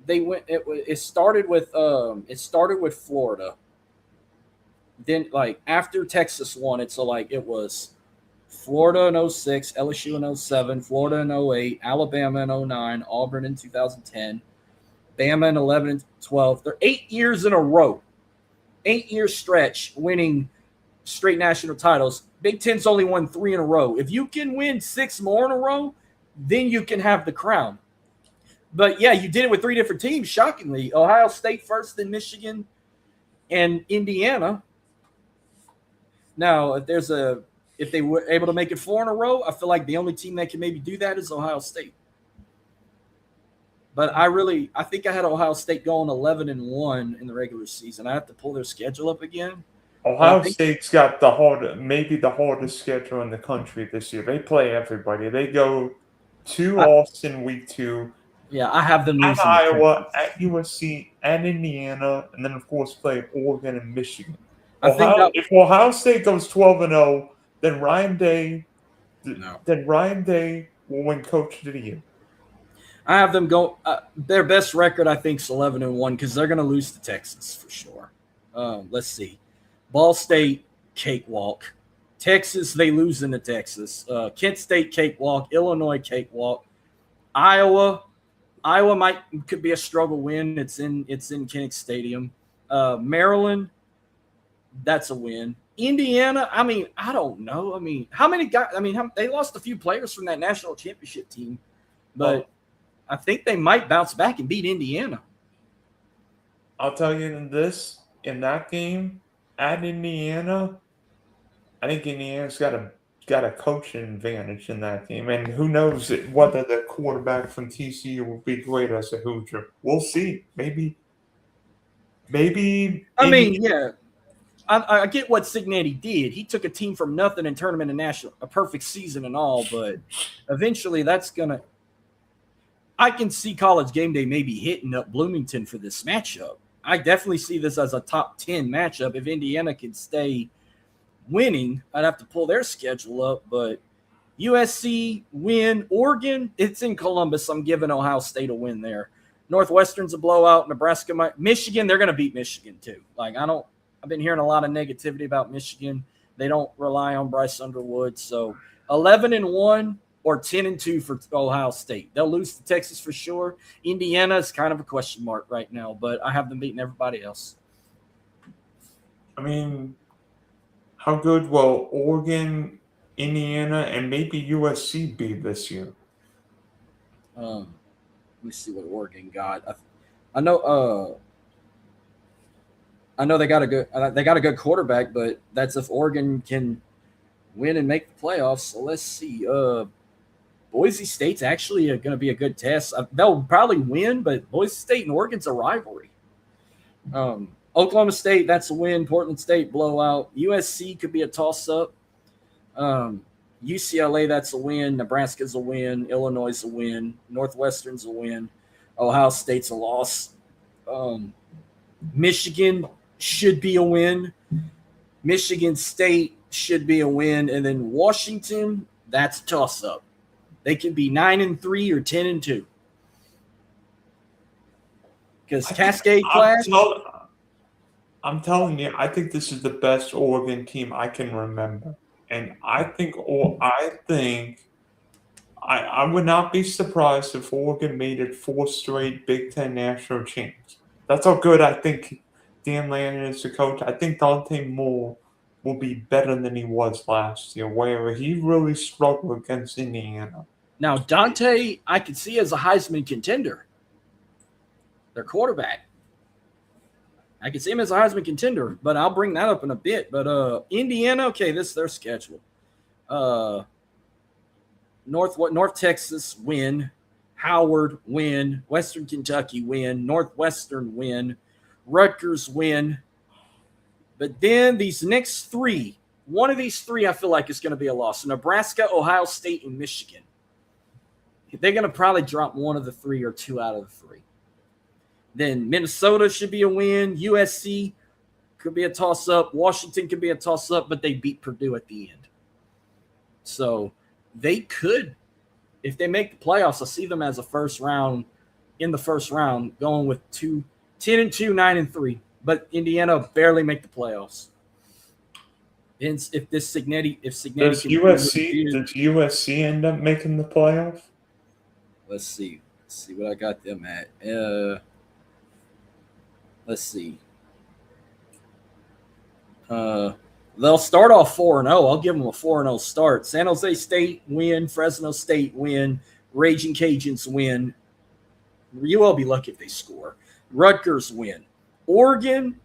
They went. It started with Florida. Then like after Texas won it, so like it was Florida in 06, LSU in 07, Florida in 08, Alabama in 09, Auburn in 2010, Bama in 11 and 12. They're 8 years in a row, 8-year stretch winning straight national titles. Big Ten's only won 3 in a row. If you can win 6 more in a row, then you can have the crown. But yeah, you did it with 3 different teams, shockingly. Ohio State first, then Michigan and Indiana. Now, if they were able to make it 4 in a row, I feel like the only team that can maybe do that is Ohio State. But I think I had Ohio State going 11-1 in the regular season. I have to pull their schedule up again. Ohio State's got maybe the hardest schedule in the country this year. They play everybody. They go to Austin week 2. Yeah, I have them at losing Iowa, at USC, and Indiana, and then of course play Oregon and Michigan. If Ohio State goes 12-0, then Ryan Day will win Coach of the Year. I have them go. Their best record, I think, is 11-1 because they're going to lose to Texas for sure. Let's see. Ball State, cakewalk. Texas, they lose into Texas. Kent State, cakewalk. Illinois, cakewalk. Iowa could be a struggle win. It's in Kinnick Stadium. Maryland, that's a win. Indiana, I mean, I don't know. I mean, how many guys? I mean, they lost a few players from that national championship team, but I think they might bounce back and beat Indiana. I'll tell you in that game at Indiana, I think Indiana's got a coaching advantage in that game, and who knows whether the quarterback from TCU will be great as a Hoosier. We'll see. Maybe. I mean, yeah. I get what Cignetti did. He took a team from nothing and turned them into a perfect season and all, but eventually that's going to – I can see College Game Day maybe hitting up Bloomington for this matchup. I definitely see this as a top 10 matchup. If Indiana can stay winning, I'd have to pull their schedule up, but USC win. Oregon, it's in Columbus. I'm giving Ohio State a win there. Northwestern's a blowout. Nebraska Michigan, they're going to beat Michigan too. I've been hearing a lot of negativity about Michigan. They don't rely on Bryce Underwood. So 11-1 or 10-2 for Ohio State. They'll lose to Texas for sure. Indiana is kind of a question mark right now, but I have them beating everybody else. I mean, how good will Oregon, Indiana, and maybe USC be this year? Let me see what Oregon got. I know they got a good quarterback, but that's if Oregon can win and make the playoffs. So let's see. Boise State's actually going to be a good test. They'll probably win, but Boise State and Oregon's a rivalry. Oklahoma State, that's a win. Portland State, blowout. USC could be a toss-up. UCLA, that's a win. Nebraska's a win. Illinois is a win. Northwestern's a win. Ohio State's a loss. Michigan should be a win. Michigan State should be a win. And then Washington, that's a toss-up. They could be 9-3 or 10-2. Because Cascade Clash. I'm telling you, I think this is the best Oregon team I can remember. And I would not be surprised if Oregon made it 4 straight Big Ten national champs. That's how good I think Dan Lanning is the coach. I think Dante Moore will be better than he was last year, where he really struggled against Indiana. Now, Dante, I could see as a Heisman contender. their quarterback. I can see him as a Heisman contender, but I'll bring that up in a bit. But Indiana, okay, this is their schedule. North Texas win, Howard win, Western Kentucky win, Northwestern win, Rutgers win. But then these next three, one of these three I feel like is going to be a loss. Nebraska, Ohio State, and Michigan. They're going to probably drop one of the three or two out of the three. Then Minnesota should be a win. USC could be a toss-up. Washington could be a toss-up, but they beat Purdue at the end. So they could, if they make the playoffs, I see them as a first round, in the first round, going with 10-2, 9-3. But Indiana barely make the playoffs. And if Cignetti does USC end up making the playoff? Let's see what I got them at. Let's see. They'll start off 4-0. I'll give them a 4-0 start. San Jose State win. Fresno State win. Raging Cajuns win. UL be lucky if they score. Rutgers win. Oregon,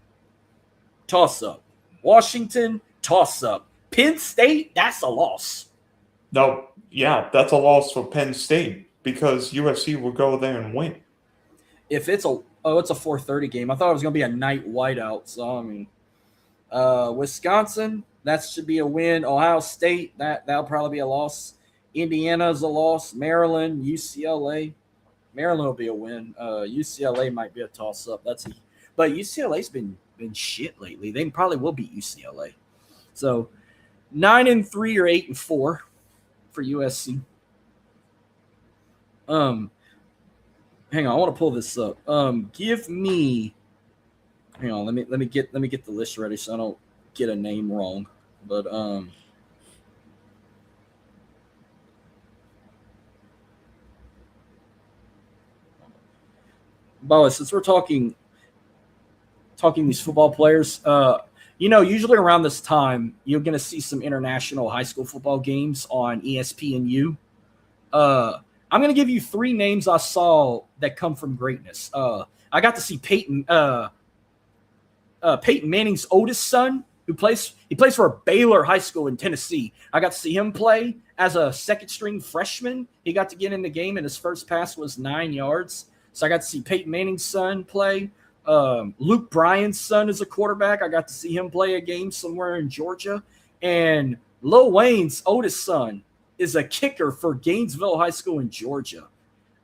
toss-up. Washington, toss-up. Penn State, that's a loss. No, yeah, that's a loss for Penn State because USC will go there and win. If it's a 4:30 game. I thought it was going to be a night whiteout. So I mean, Wisconsin, that should be a win. Ohio State, that'll probably be a loss. Indiana's a loss. Maryland, UCLA, Maryland will be a win. UCLA might be a toss-up. But UCLA's been shit lately. They probably will beat UCLA. So 9-3 or 8-4 for USC. Hang on, I want to pull this up. Give me. Hang on, let me get the list ready so I don't get a name wrong. But Boa, since we're talking these football players, usually around this time you're going to see some international high school football games on ESPNU. I'm going to give you three names I saw that come from greatness. I got to see Peyton Manning's oldest son, he plays for Baylor High School in Tennessee. I got to see him play as a second-string freshman. He got to get in the game, and his first pass was 9 yards. So I got to see Peyton Manning's son play. Luke Bryan's son is a quarterback. I got to see him play a game somewhere in Georgia. And Lil Wayne's oldest son is a kicker for Gainesville High School in Georgia.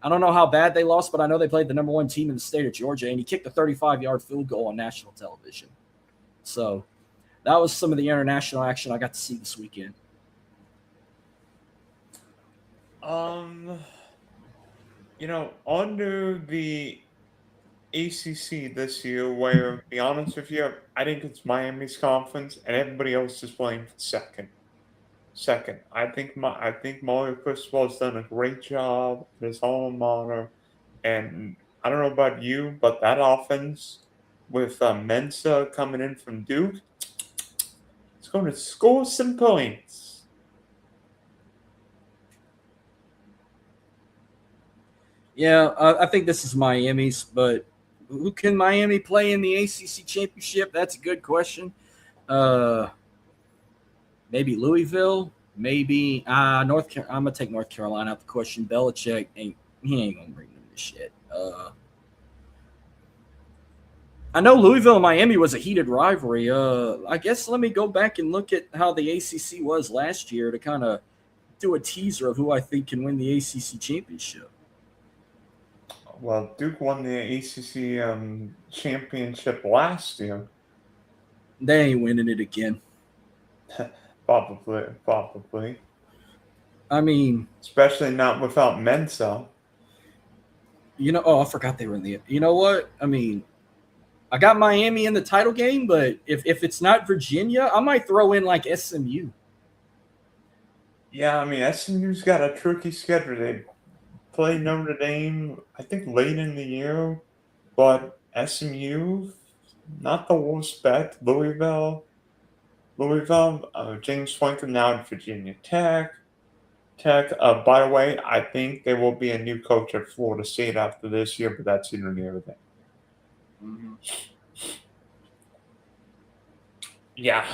I don't know how bad they lost, but I know they played the number one team in the state of Georgia, and he kicked a 35-yard field goal on national television. So that was some of the international action I got to see this weekend. Under the ACC this year, where, to be honest with you, I think it's Miami's conference, and everybody else is playing for second. I think Mario Cristobal's done a great job at his alma mater, and I don't know about you, but that offense with Mensa coming in from Duke, it's going to score some points. Yeah, I think this is Miami's, but who can Miami play in the ACC championship? That's a good question. Maybe Louisville, maybe North Carolina. I'm gonna take North Carolina out the question. Belichick ain't gonna bring them this shit. I know Louisville and Miami was a heated rivalry. I guess let me go back and look at how the ACC was last year to kind of do a teaser of who I think can win the ACC championship. Well, Duke won the ACC championship last year. They ain't winning it again. Probably. I mean, especially not without Mensa. I forgot they were in the. You know what? I mean, I got Miami in the title game, but if it's not Virginia, I might throw in like SMU. Yeah, I mean, SMU's got a tricky schedule. They play Notre Dame, I think, late in the year, but SMU, not the worst bet. Louisville, James Franklin now at Virginia Tech. By the way, I think there will be a new coach at Florida State after this year, but that's in the other thing. Mhm. Yeah,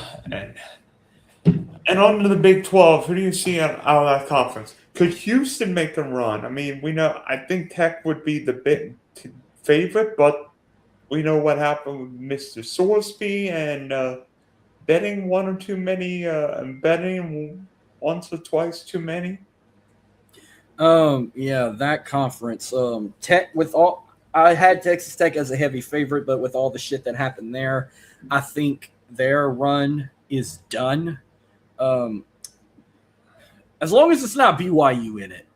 and on to the Big 12. Who do you see out of that conference? Could Houston make a run? I mean, we know. I think Tech would be the big favorite, but we know what happened with Mr. Sorsby and betting one or too many, and betting once or twice too many. Yeah, that conference. Tech with all I had Texas Tech as a heavy favorite, but with all the shit that happened there, I think their run is done. Um, as long as it's not BYU in it.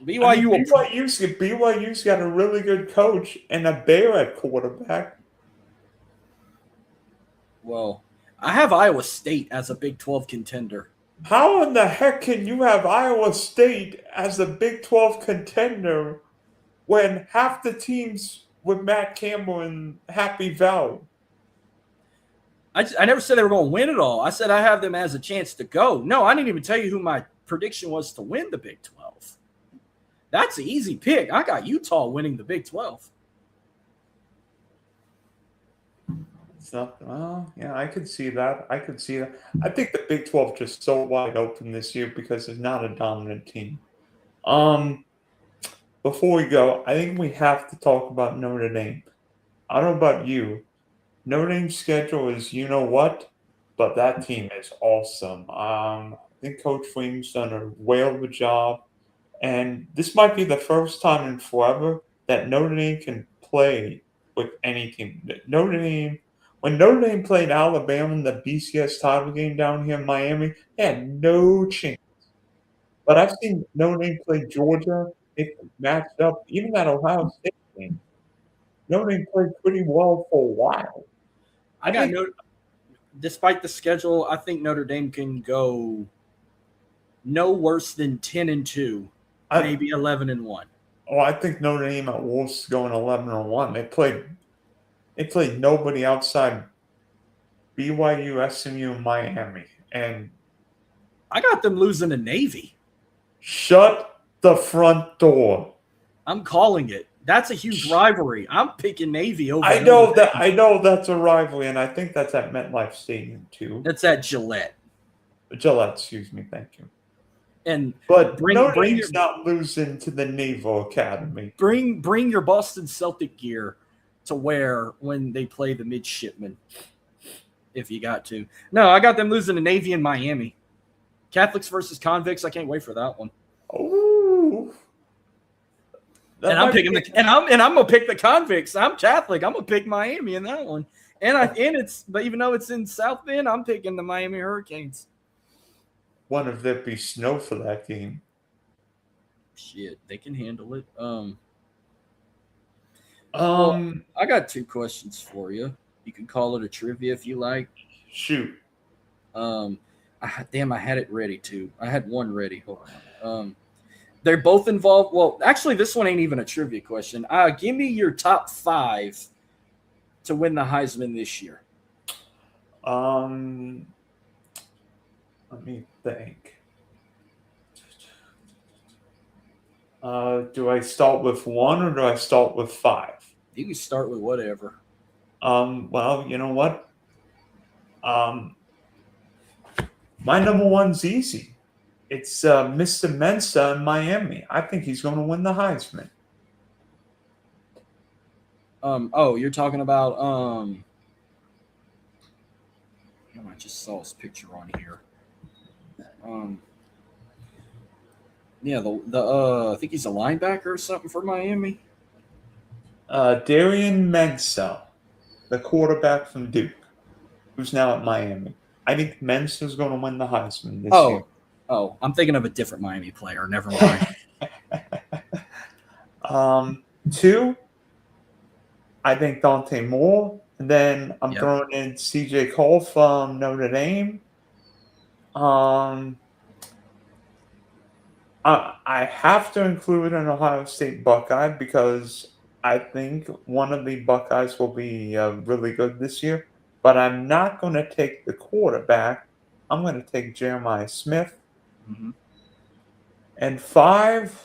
BYU I mean, will. BYU's got a really good coach and a bear at quarterback. Well, I have Iowa State as a Big 12 contender. How in the heck can you have Iowa State as a Big 12 contender when half the teams with Matt Campbell and Happy Valley? I never said they were going to win it all. I said I have them as a chance to go. No, I didn't even tell you who my prediction was to win the Big 12. That's an easy pick. I got Utah winning the Big 12. It's not. Well, yeah, I could see that. I could see that. I think the Big 12 just so wide open this year because it's not a dominant team. Before we go, I think we have to talk about Notre Dame. I don't know about you. Notre Dame's schedule is you know what, but that team is awesome. I think Coach Williams done a whale of a job, and this might be the first time in forever that Notre Dame can play with any team. Notre Dame, when Notre Dame played Alabama in the BCS title game down here in Miami, they had no chance. But I've seen Notre Dame play Georgia. They matched up even that Ohio State game. Notre Dame played pretty well for a while. I got no. Despite the schedule, I think Notre Dame can go no worse than 10-2, maybe 11-1. Oh, I think Notre Dame at Wolves going 11-1. They played nobody outside BYU, SMU, and Miami, and I got them losing to Navy. shut the front door. I'm calling it. That's a huge rivalry. I'm picking Navy over. I know that's a rivalry, and I think that's at MetLife Stadium too. That's at Gillette. Gillette, excuse me, thank you. But Notre Dame's not losing to the Naval Academy. Bring your Boston Celtic gear to wear when they play the midshipmen, if you got to. No, I got them losing to Navy and Miami. Catholics versus convicts. I can't wait for that one. Ooh. And I'm gonna pick the convicts. I'm Catholic. I'm gonna pick Miami in that one. But even though it's in South Bend, I'm picking the Miami Hurricanes. Wonder if there'd be snow for that game. Shit, they can handle it. I got 2 questions for you. You can call it a trivia if you like. Shoot. I had it ready too. I had one ready. Hold on. They're both involved. Well, actually, this one ain't even a trivia question. Give me your top 5 to win the Heisman this year. Let me think. Do I start with 1 or do I start with 5? You can start with whatever. Well, you know what? My number 1's easy. It's Mr. Mensa in Miami. I think he's going to win the Heisman. You're talking about I just saw his picture on here. I think he's a linebacker or something for Miami. Darian Mensa, the quarterback from Duke, who's now at Miami. I think Mensa's going to win the Heisman this year. Oh, I'm thinking of a different Miami player. Never mind. 2, I think Dante Moore. And then I'm throwing in CJ Cole from Notre Dame. I have to include an Ohio State Buckeye because I think one of the Buckeyes will be really good this year. But I'm not going to take the quarterback. I'm going to take Jeremiah Smith. Mm-hmm. And 5,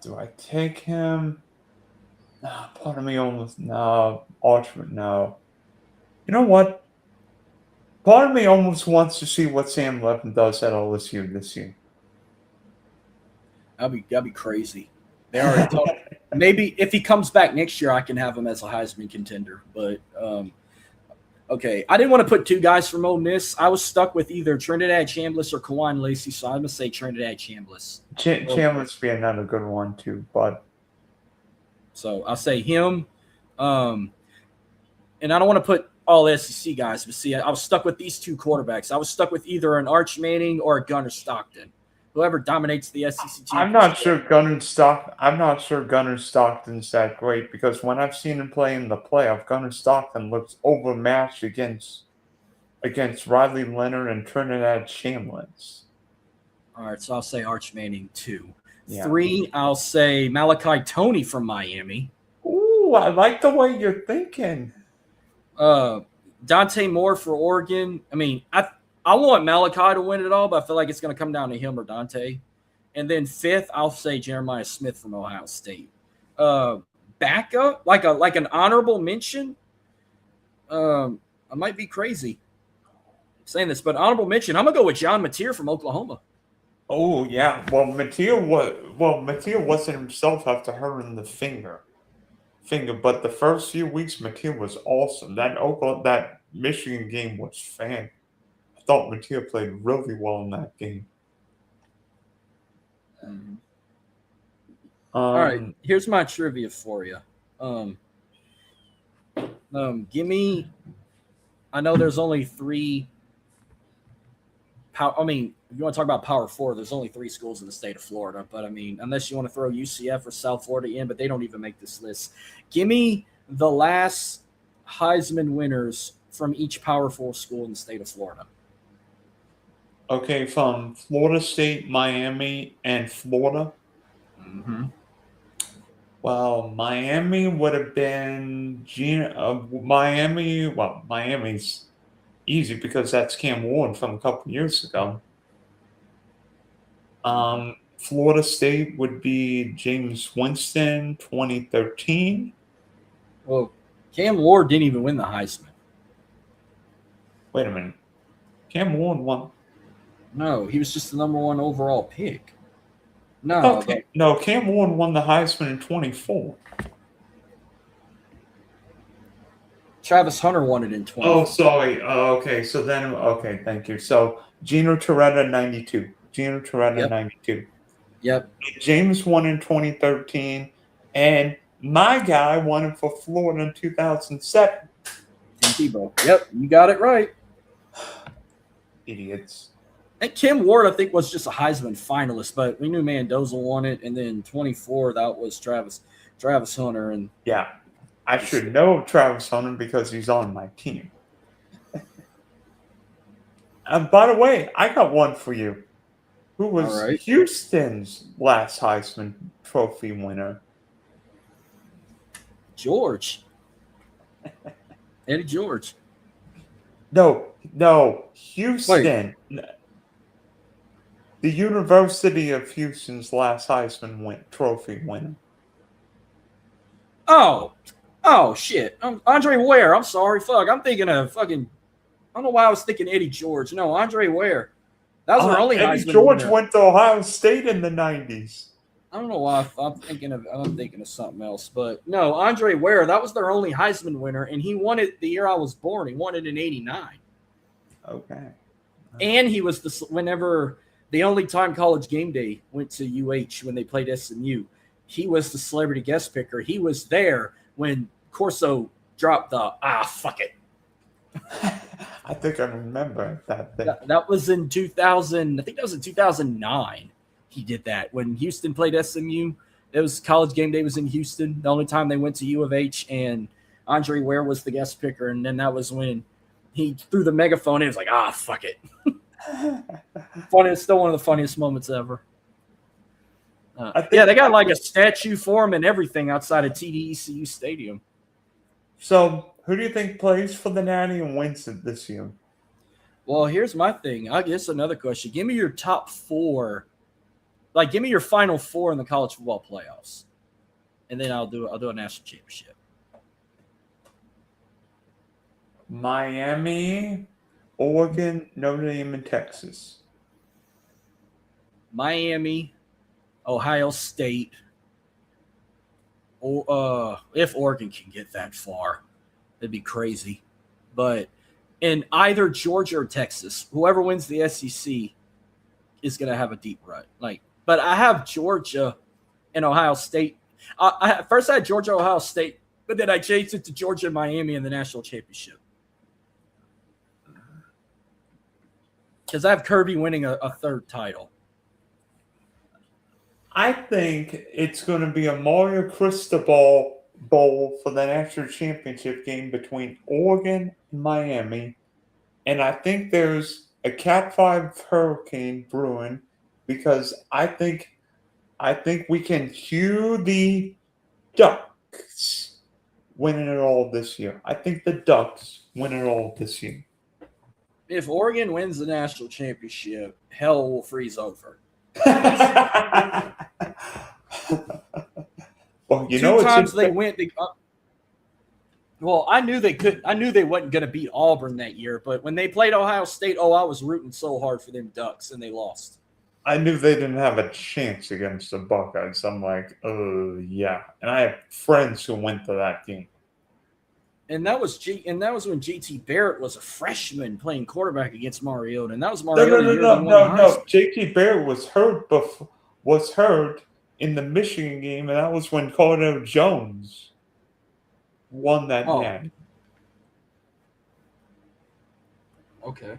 Do I take him? Part of me almost no. Archman, no. You know what? Part of me almost wants to see what Sam Levin does at LSU this year. That'd be crazy. They already told. Maybe if he comes back next year, I can have him as a Heisman contender. But okay, I didn't want to put two guys from Ole Miss. I was stuck with either Trinidad Chambliss or Kawan Lacey, so I'm gonna say Trinidad Chambliss. Chambliss be another good one too, but so I'll say him. And I don't want to put all SEC guys, but see, I was stuck with these two quarterbacks. I was stuck with either an Arch Manning or a Gunnar Stockton. Whoever dominates the SEC team. I'm not sure Gunnar Stockton's that great because when I've seen him play in the playoff, Gunnar Stockton looks overmatched against Riley Leonard and Trinidad Chambliss. All right, so I'll say Arch Manning 2. Yeah. 3, I'll say Malachi Toney from Miami. Ooh, I like the way you're thinking. Dante Moore for Oregon. I mean, I want Malachi to win it all, but I feel like it's going to come down to him or Dante. And then 5th, I'll say Jeremiah Smith from Ohio State. Backup, like an honorable mention. I might be crazy saying this, but honorable mention, I'm gonna go with John Mateer from Oklahoma. Oh yeah, well Mateer wasn't himself after hurting the finger, but the first few weeks Mateer was awesome. That Michigan game was fan. I thought Mateer played really well in that game. All right, here's my trivia for you. Give me. I know there's only 3. If you want to talk about Power 4, there's only 3 schools in the state of Florida. But I mean, unless you want to throw UCF or South Florida in, but they don't even make this list. Give me the last Heisman winners from each Power 4 school in the state of Florida. Okay, from Florida State, Miami, and Florida. Mm-hmm. Well, Miami would have been Miami. Well, Miami's easy because that's Cam Ward from a couple years ago. Florida State would be James Winston, 2013. Well, Cam Ward didn't even win the Heisman. Wait a minute. Cam Ward won. No, he was just the number 1 overall pick. No, Cam Ward won the Heisman in 24. Travis Hunter won it in 20. Oh, sorry. Okay, so then, thank you. So, Gino Torretta, 92. Yep. 92. Yep. James won in 2013. And my guy won it for Florida in 2007. Tim Tebow. Yep, you got it right. Idiots. And Kim Ward, I think, was just a Heisman finalist, but we knew Mendoza won it. And then 24, that was Travis Hunter. And yeah, I should know Travis Hunter because he's on my team. By the way, I got one for you. Who was Houston's last Heisman Trophy winner? George. Eddie George. No, Houston. Wait. The University of Houston's last Heisman Trophy winner. Oh, shit. Andre Ware. I'm sorry. Fuck. I'm thinking of fucking. I don't know why I was thinking Eddie George. No, Andre Ware. That was our only Heisman Eddie George winner. went to Ohio State in the 90s. I don't know why I'm thinking of something else, but no, Andre Ware. That was their only Heisman winner, and he won it the year I was born. He won it in '89. Okay. And he was the only time College Game Day went to UH when they played SMU. He was the celebrity guest picker. He was there when Corso dropped the fuck it. I think I remember that thing. That was in 2000. I think that was in 2009. He did that when Houston played SMU. It was College Game Day was in Houston. The only time they went to U of H, and Andre Ware was the guest picker. And then that was when he threw the megaphone in. It was like, fuck it. Funny, it's still one of the funniest moments ever. They got like a statue for him and everything outside of TDECU Stadium. So, who do you think plays for the Natty and wins it this year? Well, here's my thing. I guess another question. Give me your top 4 Like, give me your Final Four in the college football playoffs, and then I'll do a national championship. Miami, Oregon, Notre Dame, and Texas. Miami, Ohio State, or if Oregon can get that far, it'd be crazy. But in either Georgia or Texas, whoever wins the SEC is going to have a deep run. But I have Georgia and Ohio State. First I had Georgia, Ohio State, but then I changed it to Georgia and Miami in the national championship. Because I have Kirby winning a third title. I think it's going to be a Mario Cristobal Bowl for the national championship game between Oregon and Miami. And I think there's a Cat 5 hurricane brewing because I think we can hear the Ducks winning it all this year. I think the Ducks win it all this year. If Oregon wins the national championship, hell will freeze over. Well, you Two know, times they went. Well, I knew they could. I knew they wasn't going to beat Auburn that year. But when they played Ohio State, I was rooting so hard for them Ducks, and they lost. I knew they didn't have a chance against the Buckeyes. I'm like, oh yeah. And I have friends who went to that game. And that was when J.T. Barrett was a freshman playing quarterback against Mariota, and that was Mariota. No. J.T. Barrett was hurt in the Michigan game, and that was when Cardale Jones won that game. Okay.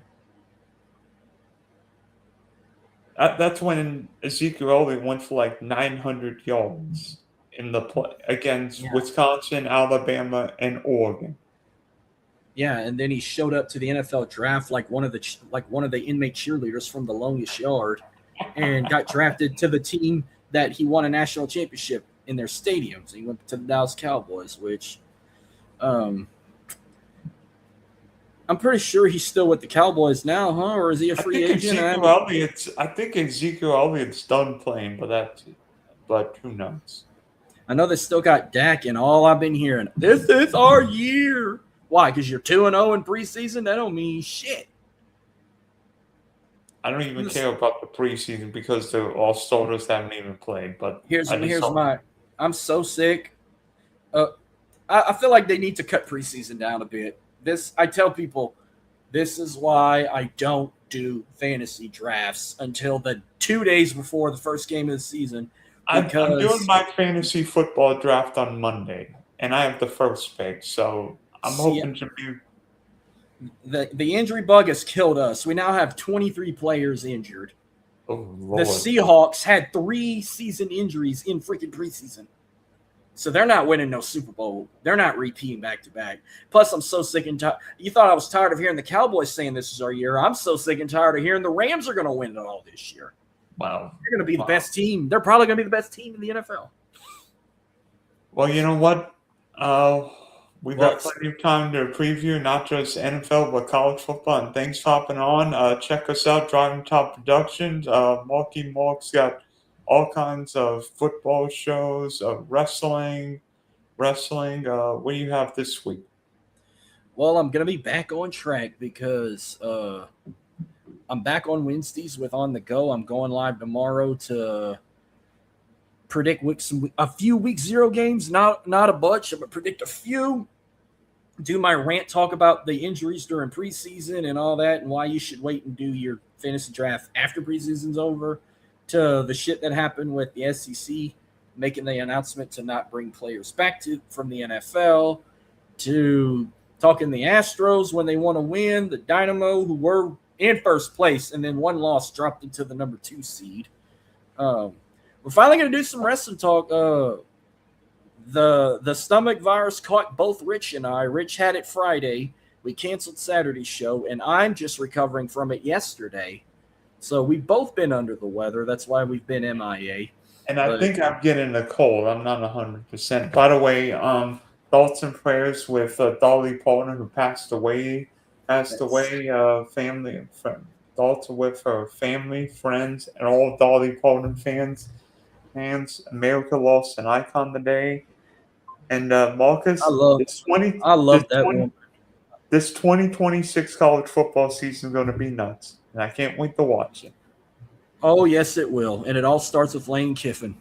That's when Ezekiel Elliott went for like 900 yards in the play against Wisconsin, Alabama, and Oregon. Yeah, and then he showed up to the NFL draft like one of the inmate cheerleaders from the longest yard, and got drafted to the team that he won a national championship in their stadiums. He went to the Dallas Cowboys, which, I'm pretty sure he's still with the Cowboys now, huh? Or is he a free agent? I think Ezekiel Elliott's done playing, but who knows? I know they still got Dak, and all I've been hearing, this is our year. Why? Because you're 2-0 in preseason? That don't mean shit. I don't even care about the preseason because the all starters haven't even played. But I'm so sick. I feel like they need to cut preseason down a bit. I tell people, this is why I don't do fantasy drafts until the 2 days before the first game of the season. I'm doing my fantasy football draft on Monday, and I have the first pick, so I'm hoping to be. The injury bug has killed us. We now have 23 players injured. Oh, Lord. The Seahawks had 3 season injuries in freaking preseason. So they're not winning no Super Bowl. They're not repeating back-to-back. Plus, I'm so sick and tired. You thought I was tired of hearing the Cowboys saying this is our year. I'm so sick and tired of hearing the Rams are going to win it all this year. Wow. They're going to be the best team. They're probably going to be the best team in the NFL. Well, you know what? We've got plenty of time to preview not just NFL, but college football. And thanks for hopping on. Check us out, Driving Top Productions. Marky Mark's got all kinds of football shows, wrestling. What do you have this week? Well, I'm going to be back on track because I'm back on Wednesdays with On The Go. I'm going live tomorrow to predict a few Week 0 games, not a bunch, but predict a few. Do my rant, talk about the injuries during preseason and all that, and why you should wait and do your fantasy draft after preseason's over, to the shit that happened with the SEC making the announcement to not bring players back from the NFL, to talking the Astros when they want to win, the Dynamo who were in first place and then one loss dropped into the number 2 seed. We're finally going to do some wrestling talk. The stomach virus caught both Rich and I. Rich had it Friday. We canceled Saturday's show, and I'm just recovering from it yesterday. So we've both been under the weather. That's why we've been MIA. And I think I'm getting a cold. I'm not 100%. By the way, thoughts and prayers with Dolly Partner, who passed away. Family and friend. thoughts with her family, friends, and all of Dolly Parton fans. America lost an icon today. And Marcus, I love this that 20 one. this 2026 college football season is going to be nuts, and I can't wait to watch it. Oh yes, it will, and it all starts with Lane Kiffin.